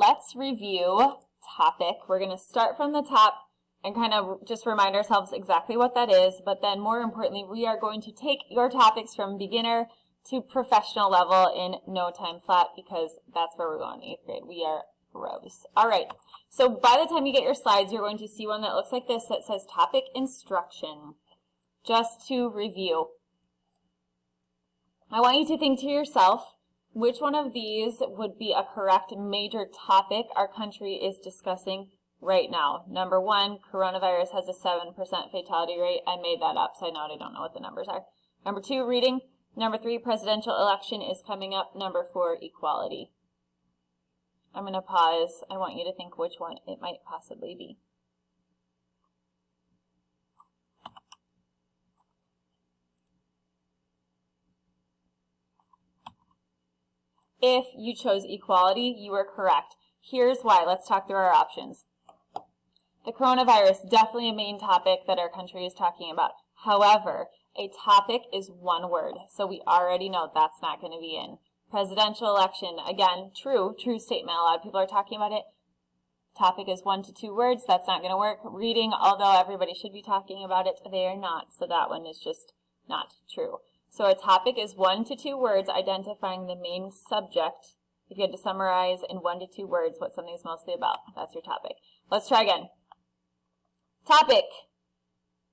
let's review topic. We're going to start from the top and kind of just remind ourselves exactly what that is, but then more importantly, we are going to take your topics from beginner to professional level in no time flat, because that's where we're going in 8th grade. We are pros. All right, so by the time you get your slides, you're going to see one that looks like this that says topic instruction. Just to review, I want you to think to yourself, which one of these would be a correct major topic our country is discussing right now? Number 1, coronavirus has a 7% fatality rate. I made that up, so I don't know what the numbers are. Number 2, reading. Number 3, presidential election is coming up. Number 4, equality. I'm going to pause. I want you to think which one it might possibly be. If you chose equality, you are correct. Here's why. Let's talk through our options. The coronavirus, definitely a main topic that our country is talking about. However, a topic is one word, so we already know that's not going to be in. Presidential election, again, true statement. A lot of people are talking about it. Topic is 1 to 2 words. That's not going to work. Reading, although everybody should be talking about it, they are not, so that one is just not true. So a topic is 1 to 2 words identifying the main subject. If you had to summarize in 1 to 2 words what something's mostly about, that's your topic. Let's try again. Topic.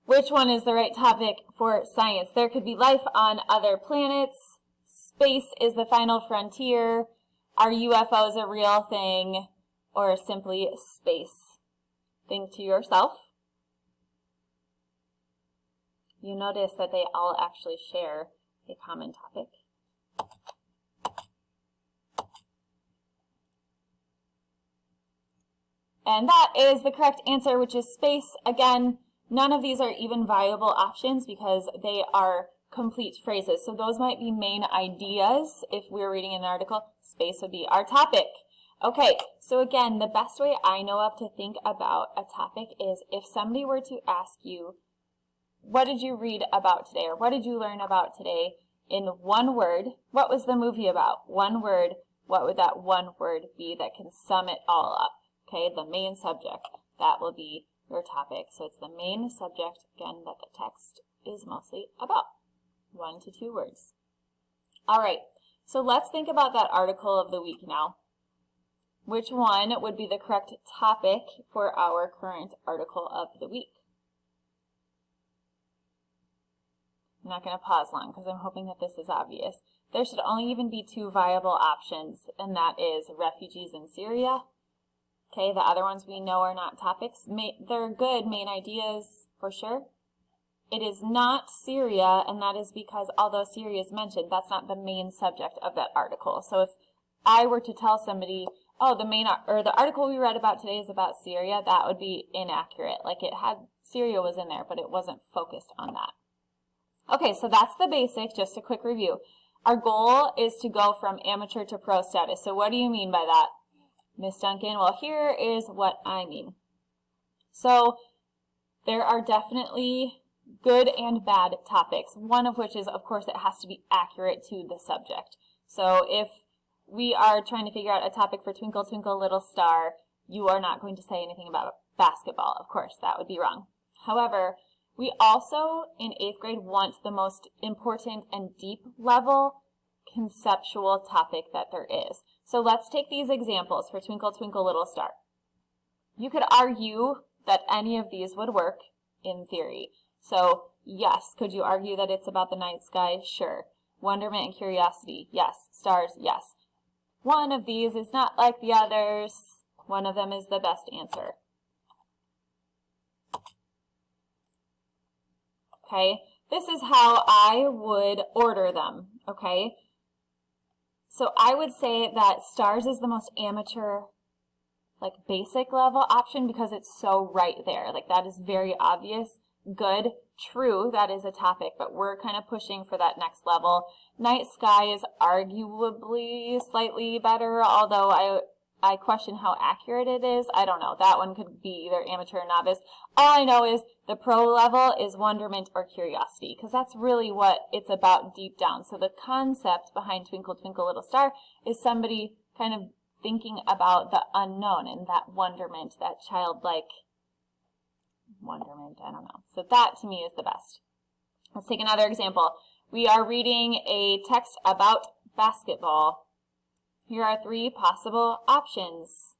Which one is the right topic for science? There could be life on other planets. Space is the final frontier. Are UFOs a real thing? Or simply space? Think to yourself. You notice that they all actually share a common topic. And that is the correct answer, which is space. Again, none of these are even viable options because they are complete phrases. So those might be main ideas. If we're reading an article, space would be our topic. Okay, so again, the best way I know of to think about a topic is if somebody were to ask you, what did you read about today, or what did you learn about today in one word? What was the movie about? One word, what would that one word be that can sum it all up? Okay, the main subject, that will be your topic. So it's the main subject, again, that the text is mostly about. 1 to 2 words. All right, so let's think about that article of the week now. Which one would be the correct topic for our current article of the week? I'm not going to pause long because I'm hoping that this is obvious. There should only even be 2 viable options, and that is refugees in Syria. Okay, the other ones we know are not topics. They're good main ideas for sure. It is not Syria, and that is because although Syria is mentioned, that's not the main subject of that article. So if I were to tell somebody, oh, the article we read about today is about Syria, that would be inaccurate. Like Syria was in there, but it wasn't focused on that. Okay, so that's the basics, just a quick review. Our goal is to go from amateur to pro status. So what do you mean by that, Miss Duncan? Well, here is what I mean. So there are definitely good and bad topics, one of which is, of course, it has to be accurate to the subject. So if we are trying to figure out a topic for Twinkle, Twinkle, Little Star, you are not going to say anything about basketball. Of course, that would be wrong. However, we also, in 8th grade, want the most important and deep level conceptual topic that there is. So let's take these examples for Twinkle, Twinkle, Little Star. You could argue that any of these would work in theory. So, yes, could you argue that it's about the night sky? Sure. Wonderment and curiosity? Yes. Stars? Yes. One of these is not like the others. One of them is the best answer. Okay, this is how I would order them, okay? So I would say that stars is the most amateur, like basic level option because it's so right there. Like that is very obvious. Good, true, that is a topic, but we're kind of pushing for that next level. Night sky is arguably slightly better, although I question how accurate it is. I don't know. That one could be either amateur or novice. All I know is the pro level is wonderment or curiosity, because that's really what it's about deep down. So the concept behind Twinkle, Twinkle, Little Star is somebody kind of thinking about the unknown and that wonderment, that childlike wonderment, I don't know. So that to me is the best. Let's take another example. We are reading a text about basketball. Here are 3 possible options.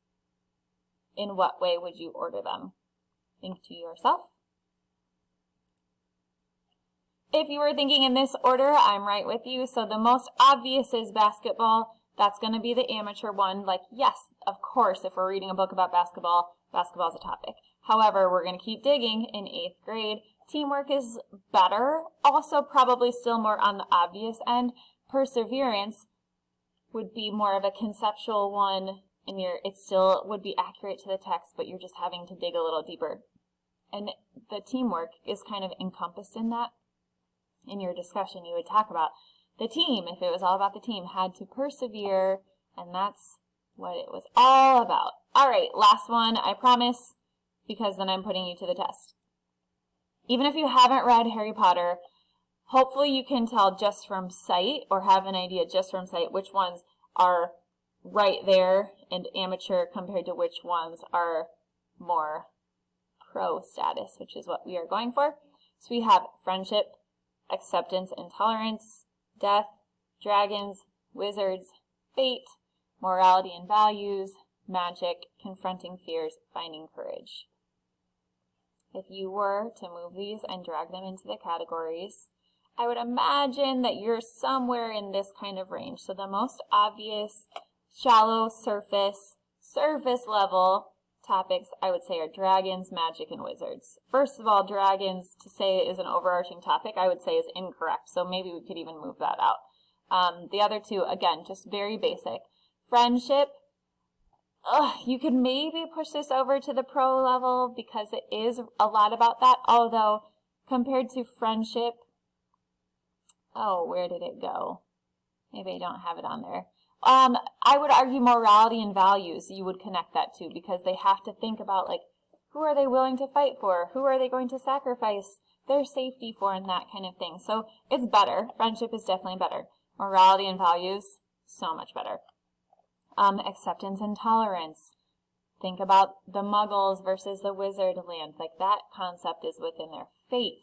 In what way would you order them? Think to yourself. If you were thinking in this order, I'm right with you. So the most obvious is basketball. That's going to be the amateur one. Like, yes, of course, if we're reading a book about basketball, basketball is a topic. However, we're going to keep digging in 8th grade. Teamwork is better, also probably still more on the obvious end. Perseverance would be more of a conceptual one, and it still would be accurate to the text, but you're just having to dig a little deeper. And the teamwork is kind of encompassed in that. In your discussion, you would talk about the team, if it was all about the team, had to persevere, and that's what it was all about. All right, last one, I promise, because then I'm putting you to the test. Even if you haven't read Harry Potter, hopefully you can tell just from sight, or have an idea just from sight, which ones are right there and amateur compared to which ones are more pro status, which is what we are going for. So we have friendship, acceptance and tolerance, death, dragons, wizards, fate, morality and values, magic, confronting fears, finding courage. If you were to move these and drag them into the categories, I would imagine that you're somewhere in this kind of range. So the most obvious, shallow, surface level topics I would say are dragons, magic, and wizards. First of all, dragons, to say is an overarching topic, I would say is incorrect. So maybe we could even move that out. The other 2, again, just very basic. Friendship, you could maybe push this over to the pro level because it is a lot about that. Although, compared to friendship, where did it go? Maybe I don't have it on there. I would argue morality and values, you would connect that to, because they have to think about, like, who are they willing to fight for? Who are they going to sacrifice their safety for, and that kind of thing. So it's better. Friendship is definitely better. Morality and values, so much better. Acceptance and tolerance. Think about the Muggles versus the wizard land. Like, that concept is within their fate.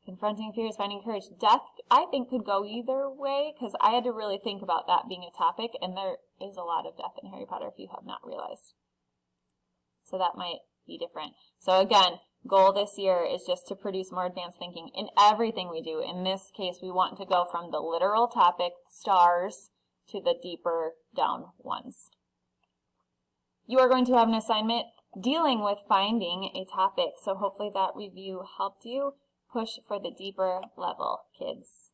Confronting fears, finding courage. Death, I think, could go either way, because I had to really think about that being a topic, and there is a lot of death in Harry Potter if you have not realized. So that might be different. So again, goal this year is just to produce more advanced thinking in everything we do. In this case, we want to go from the literal topic, stars, to the deeper down ones. You are going to have an assignment dealing with finding a topic, so hopefully that review helped you. Push for the deeper level, kids.